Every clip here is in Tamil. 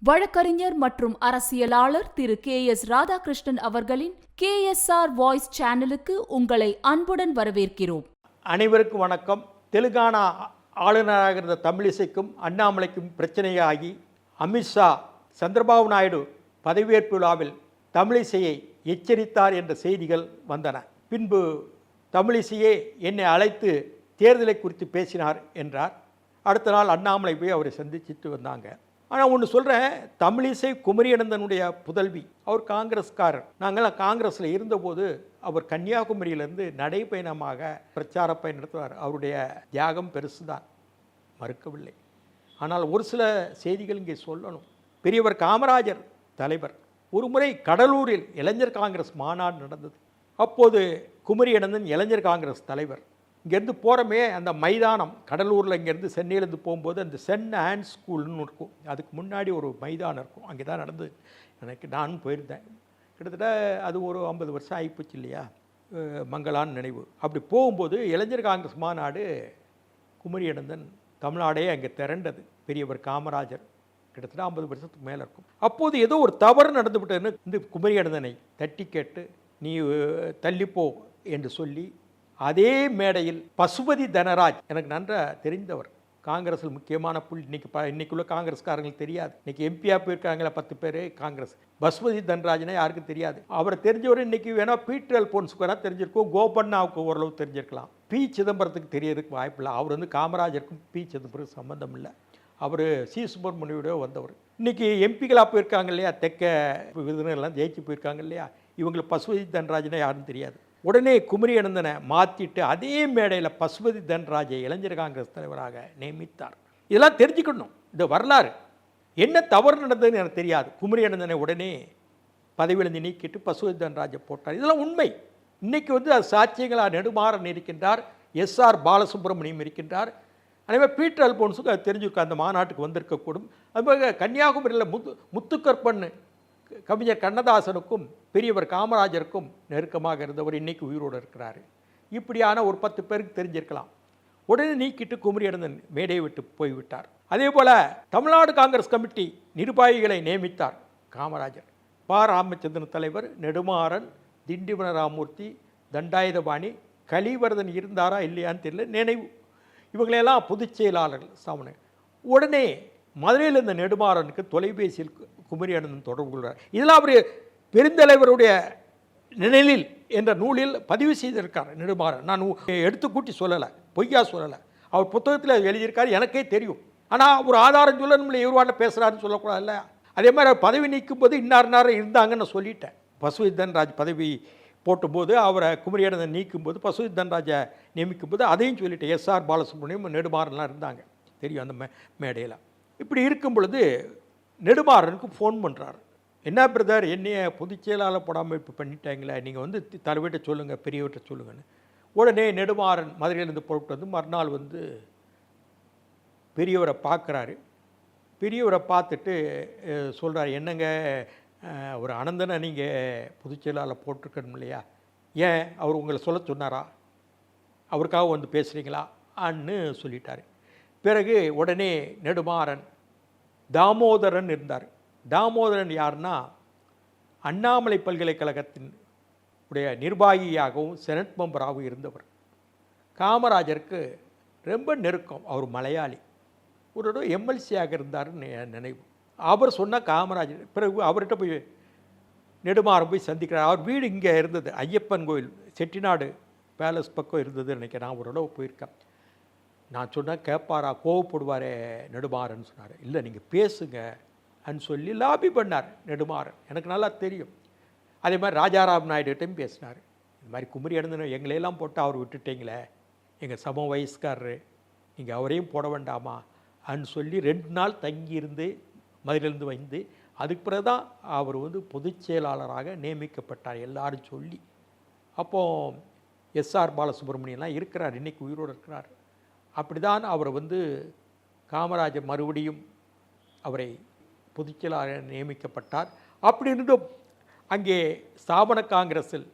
வழக்கறிஞர் மற்றும் அரசியலாளர் திரு KS ராதாகிருஷ்ணன் அவர்களின் KSR வாய்ஸ் சேனலுக்கு உங்களை அன்புடன் வரவேற்கிறோம். அனைவருக்கும் வணக்கம். தெலுங்கானா ஆளுநராக இருந்த தமிழிசைக்கும் அண்ணாமலைக்கும் பிரச்சனையாகி அமித்ஷா சந்திரபாபு நாயுடு பதவியேற்பு விழாவில் தமிழிசையை எச்சரித்தார் என்ற செய்திகள் வந்தன. பின்பு தமிழிசையே என்னை அழைத்து தேர்தலை குறித்து பேசினார் என்றார். அடுத்த நாள் அண்ணாமலை போய் அவரை சந்திச்சுட்டு வந்தாங்க. ஆனால் ஒன்று சொல்கிறேன், தமிழிசை குமரியனந்தனுடைய புதல்வி. அவர் காங்கிரஸ்காரர். நாங்கள்லாம் காங்கிரஸில் இருந்தபோது அவர் கன்னியாகுமரியிலேருந்து நடைப்பயணமாக பிரச்சார பயணம் நடத்துவார். அவருடைய தியாகம் பெருசு தான், மறுக்கவில்லை. ஆனால் ஒரு சில செய்திகள் இங்கே சொல்லணும். பெரியவர் காமராஜர் தலைவர் ஒரு முறை கடலூரில் இளைஞர் காங்கிரஸ் மாநாடு நடந்தது. அப்போது குமரியனந்தன் இளைஞர் காங்கிரஸ் தலைவர். இங்கேருந்து போகிறோமே அந்த மைதானம், கடலூரில் இங்கேருந்து சென்னையிலேருந்து போகும்போது அந்த சென்ட் ஆன்ஸ் ஸ்கூல்னு இருக்கும், அதுக்கு முன்னாடி ஒரு மைதானம் இருக்கும், அங்கே தான் நடந்தது. எனக்கு நானும் போயிருந்தேன். கிட்டத்தட்ட அது ஒரு 50 வருஷம் ஆகிப்போச்சு இல்லையா, மங்களான்னு நினைவு. அப்படி போகும்போது இளைஞர் காங்கிரஸ் மாநாடு குமரியனந்தன் தமிழ்நாடே அங்கே திரண்டது. பெரியவர் காமராஜர் கிட்டத்தட்ட 50 வருஷத்துக்கு மேலே இருக்கும். அப்போது ஏதோ ஒரு தவறு நடந்து விட்டதுன்னு இந்த குமரியனந்தனை தட்டி கேட்டு நீ தள்ளிப்போ என்று சொல்லி அதே மேடையில் பசுபதி தனராஜ், எனக்கு நன்றாக தெரிந்தவர், காங்கிரஸில் முக்கியமான புள்ளி. இன்னைக்குள்ள காங்கிரஸ்காரங்களுக்கு தெரியாது. இன்னைக்கு எம்பியாக போயிருக்காங்களா 10 பேர் காங்கிரஸ். பசுபதி தனராஜ்னா யாருக்கும் தெரியாது. அவரை தெரிஞ்சவர் இன்னைக்கு வேணால் பீட்டர் அல்போன்ஸுக்கு வேணால் தெரிஞ்சிருக்கும், கோபண்ணாவுக்கு ஓரளவு தெரிஞ்சிருக்கலாம். பி சிதம்பரத்துக்கு தெரியறதுக்கு வாய்ப்பில்லை. அவர் காமராஜருக்கும் பி சிதம்பரத்துக்கும் சம்மந்தம் இல்லை. அவர் சி சுப்பிரமணியோட வந்தவர். இன்றைக்கி எம்பிகளாக போயிருக்காங்க இல்லையா, தெற்க விருதுநெல்லாம் ஜெயிச்சு போயிருக்காங்க இல்லையா, இவங்களுக்கு பசுபதி தனராஜ்னா யாரும் தெரியாது. உடனே குமரியனந்தனை மாற்றிட்டு அதே மேடையில் பசுபதி தனராஜை இளைஞர் காங்கிரஸ் தலைவராக நியமித்தார். இதெல்லாம் தெரிஞ்சுக்கணும். இந்த வரலாறு என்ன தவறு நடந்ததுன்னு எனக்கு தெரியாது. குமரியனந்தனை உடனே பதவியிலிருந்து நீக்கிட்டு பசுபதி தனராஜை போட்டார். இதெல்லாம் உண்மை. இன்றைக்கி அது சாட்சியங்களாக நெடுமாறன் இருக்கின்றார், SR பாலசுப்ரமணியம் இருக்கின்றார். அதேமாதிரி பீட்டர் அல்போன்ஸுக்கு அது தெரிஞ்சிருக்கும், அந்த மாநாட்டுக்கு வந்திருக்கக்கூடும். அதுபோக கன்னியாகுமரியில் முத்துக்கற்பன் கவிஞர் கண்ணதாசனுக்கும் பெரியவர் காமராஜருக்கும் நெருக்கமாக இருந்தவர் இன்றைக்கி உயிரோடு இருக்கிறார். இப்படியான ஒரு 10 பேருக்கு தெரிஞ்சிருக்கலாம். உடனே நீக்கிட்டு குமரியனந்தன் மேடையை விட்டு போய்விட்டார். அதே போல் தமிழ்நாடு காங்கிரஸ் கமிட்டி நிர்வாகிகளை நியமித்தார் காமராஜர். ராமச்சந்திரன் தலைவர், நெடுமாறன், திண்டிவன ராமூர்த்தி, தண்டாயுதபாணி, கலிவர்தன் இருந்தாரா இல்லையான்னு தெரியல, நினைவு. இவங்களெல்லாம் பொதுச் செயலாளர்கள் சாமனை. உடனே மதுரையில் இருந்த நெடுமாறனுக்கு தொலைபேசியில் குமரியனந்தன் தொடர்பு கொள்கிறார். இதெல்லாம் அவர் பெருந்தலைவருடைய நிழலில் என்ற நூலில் பதிவு செய்திருக்கார் நெடுமாறன். நான் எடுத்து கூட்டி சொல்லலை, பொய்யா சொல்லலை. அவர் புத்தகத்தில் எழுதியிருக்கார், எனக்கே தெரியும். ஆனால் ஒரு ஆதாரம் சொல்ல நம்மளை எவ்வளோ பேசுகிறாருன்னு சொல்லக்கூடாது இல்லை. அதே மாதிரி அவர் பதவி நீக்கும் போது இன்னார் இருந்தாங்கன்னு நான் சொல்லிட்டேன். பசுபதி தனராஜ் பதவி போட்டும்போது அவரை குமரியனந்தன் நீக்கும்போது பசுபதி தனராஜை நியமிக்கும் போது அதையும் சொல்லிட்டேன். SR பாலசுப்ரமணியம் நெடுமாறன்லாம் இருந்தாங்க, தெரியும் அந்த மேடையில். இப்படி இருக்கும் பொழுது நெடுமாறனுக்கு ஃபோன் பண்ணுறாரு. என்ன பிரதர், என்னைய பொதுச் செயலாளர் போடாமல் இப்போ பண்ணிட்டாங்களே, நீங்கள் தலைவர்கிட்ட சொல்லுங்கள், பெரியவர்கிட்ட சொல்லுங்கன்னு. உடனே நெடுமாறன் மதுரையிலேருந்து புறப்பட்டு மறுநாள் பெரியவரை பார்க்குறாரு. பெரியவரை பார்த்துட்டு சொல்கிறார், என்னங்க ஒரு அனந்தனை நீங்கள் பொதுச் செயலாளர் போட்டிருக்கணும் இல்லையா, ஏன் அவர் உங்களை சொல்ல சொன்னாரா, அவருக்காக பேசுகிறீங்களா அன்னு சொல்லிட்டார். பிறகு உடனே நெடுமாறன் தாமோதரன் இருந்தார். தாமோதரன் யாருன்னா அண்ணாமலை பல்கலைக்கழகத்தின் உடைய நிர்வாகியாகவும் செனட் மெம்பராகவும் இருந்தவர். காமராஜருக்கு ரொம்ப நெருக்கம். அவர் மலையாளி. ஒரு MLC-யாக இருந்தார்னு நினைவு. அவர் சொன்ன காமராஜர். பிறகு அவர்கிட்ட போய் நெடுமாறன் போய் சந்திக்கிறார். அவர் வீடு இங்கே இருந்தது, ஐயப்பன் கோயில் செட்டிநாடு பேலஸ் பக்கம் இருந்தது நினைக்கிறேன். நான் ஒரு தடவை போயிருக்கேன். நான் சொன்னேன், கேட்பாரா, கோவப்படுவாரே நெடுமாறன்னு சொன்னார். இல்லை நீங்கள் பேசுங்க அன்னு சொல்லி லாபி பண்ணார் நெடுமாறன். எனக்கு நல்லா தெரியும். அதே மாதிரி ராஜாராம் நாயுடுகிட்டையும் பேசினார். இந்த மாதிரி குமரியனந்தன் எங்களையெல்லாம் போட்டு அவர் விட்டுட்டீங்களே, எங்கள் சம வயசுக்காரரு, நீங்கள் அவரையும் போட வேண்டாமா அன்னு சொல்லி 2 நாள் தங்கியிருந்து மதுரையிலேருந்து வந்து அதுக்கு பிறகு தான் அவர் பொதுச் செயலாளராக நியமிக்கப்பட்டார் எல்லாரும் சொல்லி. அப்போது SR பாலசுப்ரமணியம்லாம் இருக்கிறார், இன்றைக்கி உயிரோடு இருக்கிறார். அப்படி தான் அவர் காமராஜர் மறுபடியும் அவரை பொதுச் செயலாளர் நியமிக்கப்பட்டார். அப்படி இருந்தும் அங்கே ஸ்தாபன காங்கிரஸில்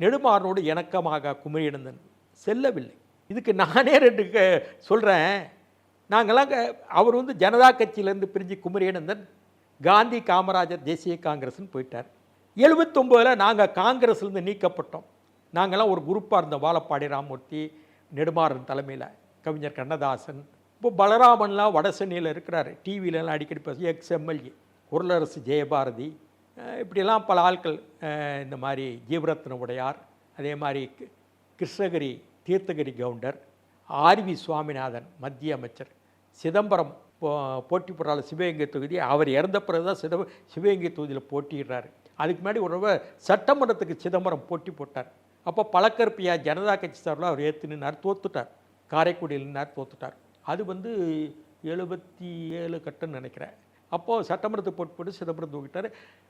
நெடுமாறனோடு இணக்கமாக குமரியனந்தன் செல்லவில்லை. இதுக்கு நானே 2 சொல்கிறேன். நாங்கள்லாம் அவர் ஜனதா கட்சியிலேருந்து பிரிஞ்சு குமரியனந்தன் காந்தி காமராஜர் தேசிய காங்கிரஸ்னு போயிட்டார். 79 நாங்கள் காங்கிரஸ்லேருந்து நீக்கப்பட்டோம். நாங்கள்லாம் ஒரு குரூப்பாக இருந்தோம். வாழப்பாடி ராமமூர்த்தி, நெடுமாறன் தலைமையில், கவிஞர் கண்ணதாசன், இப்போ பலராமன்லாம் வடசென்னையில் இருக்கிறார். டிவிலலாம் அடிக்கடி பேச எக்ஸ்எம்எல்ஏ உருளரசு ஜெயபாரதி, இப்படிலாம் பல ஆட்கள், இந்த மாதிரி ஜீவரத்ன உடையார், அதே மாதிரி கிருஷ்ணகிரி தீர்த்தகிரி கவுண்டர், ஆர்வி சுவாமிநாதன் மத்திய அமைச்சர், சிதம்பரம் போட்டி போடுறாள் சிவகங்கை தொகுதி. அவர் இறந்த பிறகு தான் சிவகங்கை தொகுதியில் போட்டிடுறாரு. அதுக்கு முன்னாடி ஒரு சட்டமன்றத்துக்கு சிதம்பரம் போட்டி போட்டார். அப்போ பழக்கருப்பையா ஜனதா கட்சி சார்பில் அவர் ஏற்று நின்னார், தோத்துட்டார். காரைக்குடியில் நின்னார், தோத்துட்டார். அது 77 கட்டன்னு நினைக்கிறேன். அப்போது சட்டமன்றத்தை போட்டு சிதம்பரம் தூக்கிட்டார்.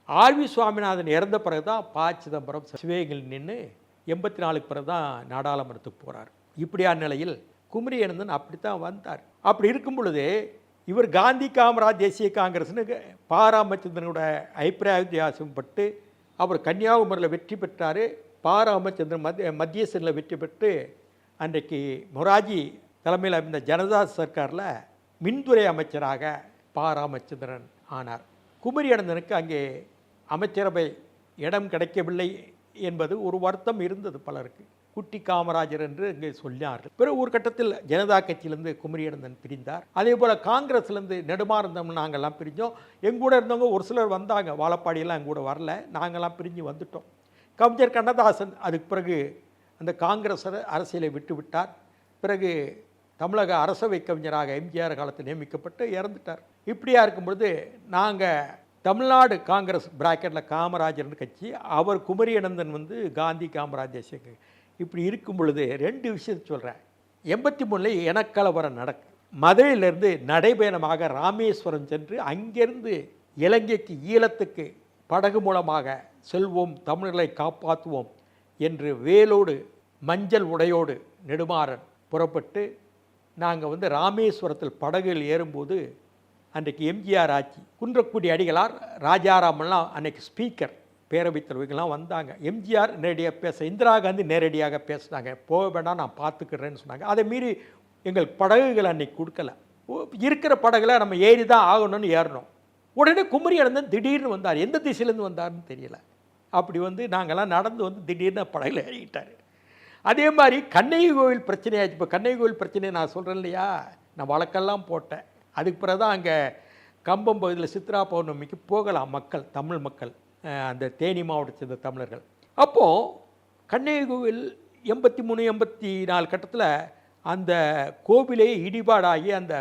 ஆர்வி சுவாமிநாதன் இறந்த பிறகு தான் சிதம்பரம் சிவகங்கையில் நின்று 84 பிறகு தான் நாடாளுமன்றத்துக்கு போகிறார். இப்படியான நிலையில் குமரி அனந்தன் அப்படித்தான் வந்தார். அப்படி இருக்கும் பொழுது இவர் காந்தி காமராஜ் தேசிய காங்கிரஸ்னு பாராமச்சந்திரனோட அபிப்பிராய வித்தியாசம் பட்டு அவர் கன்னியாகுமரியில் வெற்றி பெற்றார். பாராமச்சந்திரன் மத்திய சென்னையில் வெற்றி பெற்று அன்றைக்கு மொராஜி தலைமையில் இருந்த ஜனதா சர்க்காரில் மின்துறை அமைச்சராக பாராமச்சந்திரன் ஆனார். குமரி அனந்தனுக்கு அங்கே அமைச்சரவை இடம் கிடைக்கவில்லை என்பது ஒரு வருத்தம் இருந்தது பலருக்கு. குட்டி காமராஜர் என்று இங்கே சொன்னார்கள். பிறகு ஒரு கட்டத்தில் ஜனதா கட்சியிலேருந்து குமரி அனந்தன் பிரிந்தார். அதே போல் காங்கிரஸ்லேருந்து நெடுமாறந்தம் நாங்கள்லாம் பிரிஞ்சோம். எங்கூட இருந்தவங்க ஒரு சிலர் வந்தாங்க, வாழப்பாடியெல்லாம் எங்கூட வரல, நாங்கள்லாம் பிரிஞ்சு வந்துட்டோம். கவிஞர் கண்ணதாசன் அதுக்கு பிறகு அந்த காங்கிரஸ் அரசியலை விட்டு விட்டார். பிறகு தமிழக அரசவை கவிஞராக எம்ஜிஆர் காலத்தில் நியமிக்கப்பட்டு இறந்துட்டார். இப்படியா இருக்கும் பொழுது நாங்கள் தமிழ்நாடு காங்கிரஸ் பிராக்கெட்டில் காமராஜர்னு கட்சி, அவர் குமரி அனந்தன் காந்தி காமராஜ் தேசிய. இப்படி இருக்கும் பொழுது 2 விஷயத்தை சொல்கிறேன். 83 இனக்கலவரம் நடக்கு. மதுரையிலிருந்து நடைபயணமாக ராமேஸ்வரம் சென்று அங்கிருந்து இலங்கைக்கு ஈழத்துக்கு படகு மூலமாக செல்வோம், தமிழர்களை காப்பாற்றுவோம் என்று வேலோடு மஞ்சள் உடையோடு நெடுமாறன் புறப்பட்டு நாங்கள் ராமேஸ்வரத்தில் படகுகள் ஏறும்போது அன்றைக்கு எம்ஜிஆர் ஆட்சி, குன்றக்குடி அடிகளார், ராஜாராமன்லாம் அன்றைக்கி ஸ்பீக்கர், பேரவைத் தலைவர்கள்லாம் வந்தாங்க. எம்ஜிஆர் நேரடியாக பேச, இந்திரா காந்தி நேரடியாக பேசினாங்க. போக வேண்டாம், நான் பார்த்துக்கிறேன்னு சொன்னாங்க. அதை மீறி எங்களுக்கு படகுகள் அன்றைக்கி கொடுக்கல. இருக்கிற படகுல நம்ம ஏறி தான் ஆகணும்னு ஏறணும். உடனே குமரி அனந்தன் திடீர்னு வந்தார். எந்த திசையிலேருந்து வந்தார்னு தெரியல. அப்படி நாங்கள்லாம் நடந்து திடீர்னு படகுல ஏறிட்டார். அதே மாதிரி கண்ணகி கோவில் பிரச்சனையாச்சு. இப்போ கண்ணகி கோவில் பிரச்சனையை நான் சொல்கிறேன் இல்லையா, நான் வழக்கெல்லாம் போட்டேன். அதுக்கு பிறகு தான் அங்கே கம்பம் பகுதியில் சித்ரா பௌர்ணமிக்கு போகலாம் மக்கள், தமிழ் மக்கள், அந்த தேனி மாவட்டத்தை சேர்ந்த தமிழர்கள். அப்போது கண்ணகி கோவில் 83, 84 கட்டத்தில் அந்த கோவிலே இடிபாடாகி அந்த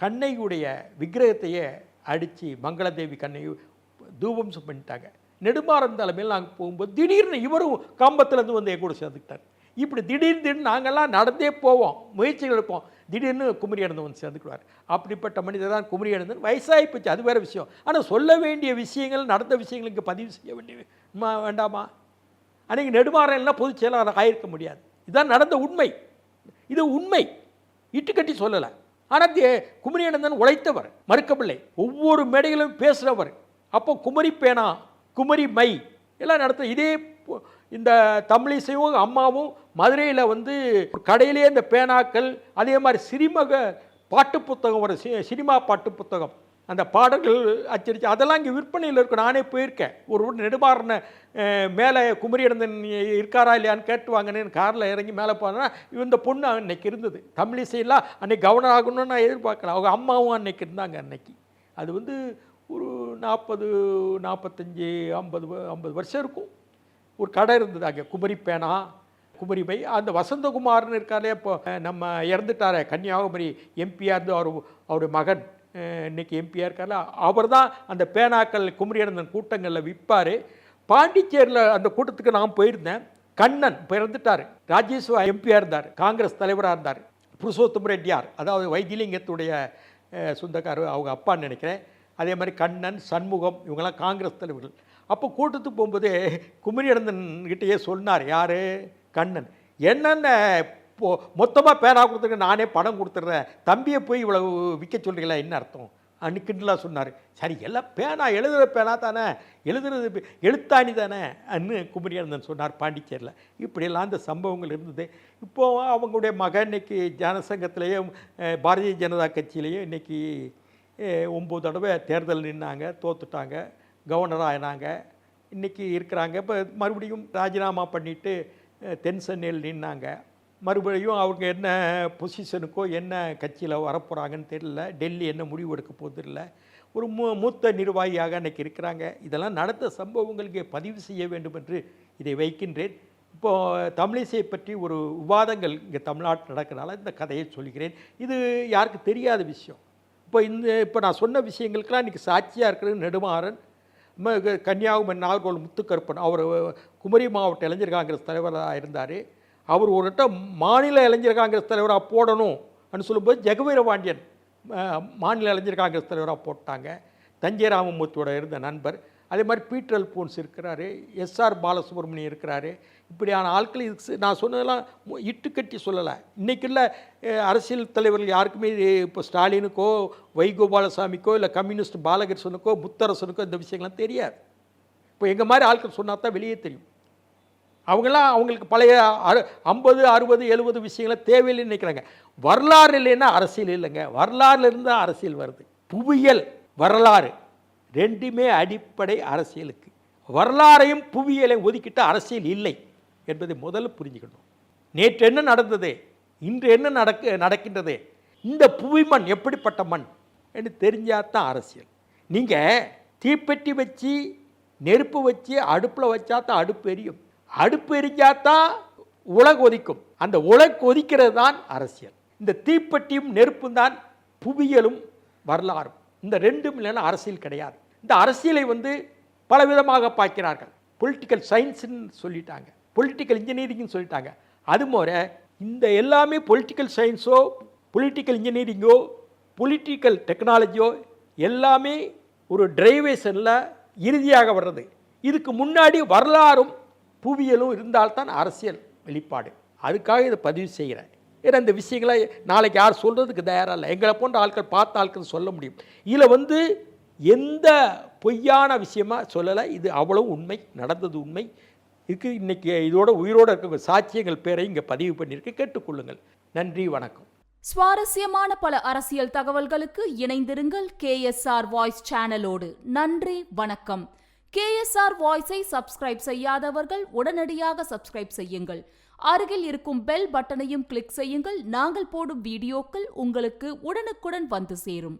கண்ணகியுடைய விக்கிரகத்தையே அடித்து மங்களதேவி கண்ணகி தூபம்சம் பண்ணிட்டாங்க. நெடுமாறன் தலைமையில் நாங்கள் போகும்போது திடீர்னு இவரும் கம்பத்துலேருந்து என் கூட சேர்ந்துக்கிட்டார். இப்படி திடீர்னு நாங்கள்லாம் நடந்தே போவோம், முயற்சிகள் எடுப்போம். திடீர்னு குமரி அனந்தன் சேர்ந்துக்குவார். அப்படிப்பட்ட மனிதர் தான் குமரி அனந்தன். வயசாகி போச்சு, அது வேறு விஷயம். ஆனால் சொல்ல வேண்டிய விஷயங்கள், நடந்த விஷயங்களுக்கு பதிவு செய்ய வேண்டிய வேண்டாமா? அன்றைக்கி நெடுமாறன்லாம் பொதுச் செயலாளர் ஆகிருக்க முடியாது. இதுதான் நடந்த உண்மை. இது உண்மை, இட்டுக்கட்டி சொல்லலை. ஆனால் குமரி அனந்தன் உழைத்தவர், மறுக்கவில்லை. ஒவ்வொரு மேடைகளும் பேசுகிறவர். அப்போ குமரி பேனா, குமரி மை எல்லாம் நடத்த. இதே இந்த தமிழிசையும் அம்மாவும் மதுரையில் ஒரு கடையிலே இந்த பேனாக்கள், அதே மாதிரி சிறுமக பாட்டு புத்தகம், ஒரு சினிமா பாட்டு புத்தகம், அந்த பாடல்கள் அச்சடித்து அதெல்லாம் இங்கே விற்பனையில் இருக்கும். நானே போயிருக்கேன். ஒரு நெடுமாறனை மேலே குமரி அனந்தன் இருக்காரா இல்லையான்னு கேட்டுவாங்கன்னு காரில் இறங்கி மேலே போனேன்னா இந்த பொண்ணு அன்னைக்கு இருந்தது. தமிழிசையெல்லாம் அன்னைக்கு கவனம் ஆகணும்னு நான் எதிர்பார்க்கல. அவங்க அம்மாவும் அன்னைக்கு இருந்தாங்க. அன்னைக்கு அது ஒரு 40, 45, 50 வருஷம் இருக்கும். ஒரு கடை இருந்தது அங்கே, குமரி பேனா, குமரி பை. அந்த வசந்தகுமார்னு இருக்காரே, இப்போ நம்ம இறந்துட்டார கன்னியாகுமரி எம்பியாக இருந்து அவருடைய மகன் இன்னைக்கு எம்பியாக இருக்கார்ல, அவர் தான் அந்த பேனாக்கள் குமரி அனந்தன் கூட்டங்களில் விற்பார். பாண்டிச்சேரியில் அந்த கூட்டத்துக்கு நான் போயிருந்தேன். கண்ணன் இப்போ இறந்துட்டார், ராஜ்யசபா எம்பியாக இருந்தார், காங்கிரஸ் தலைவராக இருந்தார். புருஷோத்தம் ரெட்டியார், அதாவது வைத்திலிங்கத்துடைய சொந்தக்காரர், அவங்க அப்பான்னு நினைக்கிறேன். அதே மாதிரி கண்ணன், சண்முகம், இவங்கெல்லாம் காங்கிரஸ் தலைவர்கள். அப்போ கூட்டத்துக்கு போகும்போது குமரி அனந்தன் கிட்டேயே சொன்னார், யார்? கண்ணன், என்னென்ன மொத்தமாக பேனா கொடுத்துருக்க, நானே பணம் கொடுத்துட்றேன், தம்பியை போய் இவ்வளவு விற்க சொல்கிறீங்களா, என்ன அர்த்தம்? அன்னைக்குலாம் சொன்னார். சரி, எல்லாம் பேனா, எழுதுகிற பேனா தானே, எழுதுறது எழுத்தாணி தானே அன்னு குமரி அனந்தன் சொன்னார் பாண்டிச்சேரியில். இப்படியெல்லாம் அந்த சம்பவங்கள் இருந்தது. இப்போது அவங்களுடைய மகன் இன்றைக்கி ஜனசங்கத்திலேயே, பாரதிய ஜனதா கட்சியிலேயே இன்றைக்கி 9 தடவை தேர்தல் நின்னாங்க, தோத்துட்டாங்க, கவர்னர் ஆயினாங்க. இன்றைக்கி இருக்கிறாங்க. இப்போ மறுபடியும் ராஜினாமா பண்ணிவிட்டு தென் சென்னையில் நின்னாங்க. மறுபடியும் அவங்க என்ன பொசிஷனுக்கோ என்ன கட்சியில் வரப்போகிறாங்கன்னு தெரியல. டெல்லி என்ன முடிவு எடுக்க போதில்லை. ஒரு மூத்த நிர்வாகியாக அன்றைக்கி இருக்கிறாங்க. இதெல்லாம் நடந்த சம்பவங்களுக்கு பதிவு செய்ய வேண்டும் என்று இதை வைக்கின்றேன். இப்போது தமிழிசையை பற்றி ஒரு விவாதங்கள் இங்கே தமிழ்நாட்டில் நடக்கிறனால இந்த கதையை சொல்கிறேன். இது யாருக்கு தெரியாத விஷயம். இப்போ நான் சொன்ன விஷயங்களுக்கெல்லாம் இன்றைக்கி சாட்சியாக இருக்கிறது நெடுமாறன், கன்னியாகுமரி நாகர்கோவில் முத்துக்கருப்பன். அவர் குமரி மாவட்ட இளைஞர் காங்கிரஸ் தலைவராக இருந்தார். அவர் ஒரு மாநில இளைஞர் காங்கிரஸ் தலைவராக போடணும் அப்படின்னு சொல்லும்போது ஜெகவீரபாண்டியன் மாநில இளைஞர் காங்கிரஸ் தலைவராக போட்டாங்க. தஞ்சை ராமமூர்த்தியோட இருந்த நண்பர். அதே மாதிரி பீட்டர் அல்போன்ஸ் இருக்கிறாரு, எஸ்ஆர் பாலசுப்ரமணியம் இருக்கிறாரு. இப்படியான ஆட்கள் இதுக்கு நான் சொன்னதெல்லாம் இட்டுக்கட்டி சொல்லலை. இன்றைக்குள்ள அரசியல் தலைவர்கள் யாருக்குமே இப்போ ஸ்டாலினுக்கோ வைகோபாலசாமிக்கோ இல்லை கம்யூனிஸ்ட் பாலகிருஷ்ணனுக்கோ முத்தரசனுக்கோ இந்த விஷயங்கள்லாம் தெரியாது. இப்போ எங்கள் மாதிரி ஆட்கள் சொன்னா தான் வெளியே தெரியும். அவங்களாம் அவங்களுக்கு பழைய 50, 60, 70 விஷயங்களை தேவையில்லைன்னு நினைக்கிறாங்க. வரலாறு இல்லைன்னா அரசியல் இல்லைங்க. வரலாறுல இருந்து தான் அரசியல் வருது. புவியியல் வரலாறு ரெண்டுமே அடிப்படை அரசியலுக்கு. வரலாறையும் புவியியலையும் ஒதுக்கிட்டு அரசியல் இல்லை என்பதை முதல்ல புரிஞ்சுக்கணும். நேற்று என்ன நடந்தது, இன்று என்ன நடக்கின்றது, இந்த புவிமண் எப்படிப்பட்ட மண் என்று தெரிஞ்சால் தான் அரசியல். நீங்கள் தீப்பெட்டி வச்சு நெருப்பு வச்சு அடுப்பில் வச்சா தான் அடுப்பு எரியும். அடுப்பு எரிஞ்சாதான் உலகு ஒதிக்கும். அந்த உலகு ஒதிக்கிறது தான் அரசியல். இந்த தீப்பெட்டியும் நெருப்பும் தான் புவியியலும் வரலாறும். இந்த ரெண்டும் இல்லைன்னா அரசியல் கிடையாது. இந்த அரசியலை பலவிதமாக பார்க்கிறார்கள். பொலிட்டிக்கல் சயின்ஸ்ன்னு சொல்லிட்டாங்க, பொலிட்டிக்கல் இன்ஜினியரிங்னு சொல்லிட்டாங்க. அதுமுறை இந்த எல்லாமே பொலிட்டிக்கல் சயின்ஸோ பொலிட்டிக்கல் இன்ஜினியரிங்கோ பொலிட்டிக்கல் டெக்னாலஜியோ எல்லாமே ஒரு டிரைவேஷனில் இறுதியாக வர்றது. இதுக்கு முன்னாடி வரலாறும் புவியியலும் இருந்தால்தான் அரசியல் வெளிப்பாடு. அதுக்காக இதை பதிவு செய்கிறேன். ஏன்னா இந்த விஷயங்களை நாளைக்கு யார் சொல்கிறதுக்கு தயாராக இல்லை. எங்களை போன்ற ஆட்கள் பார்த்த ஆட்கள் சொல்ல முடியும். இதில் எந்த பொய்யான விஷயமா சொல்லலை. இது அவ்வளவு உண்மை, நடந்தது உண்மை. இதுக்கு இன்றைக்கி இதோட உயிரோடு இருக்க சாட்சியங்கள் பேரை இங்கே பதிவு பண்ணியிருக்கு, கேட்டுக்கொள்ளுங்கள். நன்றி, வணக்கம். சுவாரஸ்யமான பல அரசியல் தகவல்களுக்கு இணைந்திருங்கள் KSR வாய்ஸ் சேனலோடு. நன்றி, வணக்கம். KSR வாய்ஸை சப்ஸ்கிரைப் செய்யாதவர்கள் உடனடியாக சப்ஸ்கிரைப் செய்யுங்கள். அருகில் இருக்கும் பெல் பட்டனையும் கிளிக் செய்யுங்கள். நாங்கள் போடும் வீடியோக்கள் உங்களுக்கு உடனுக்குடன் வந்து சேரும்.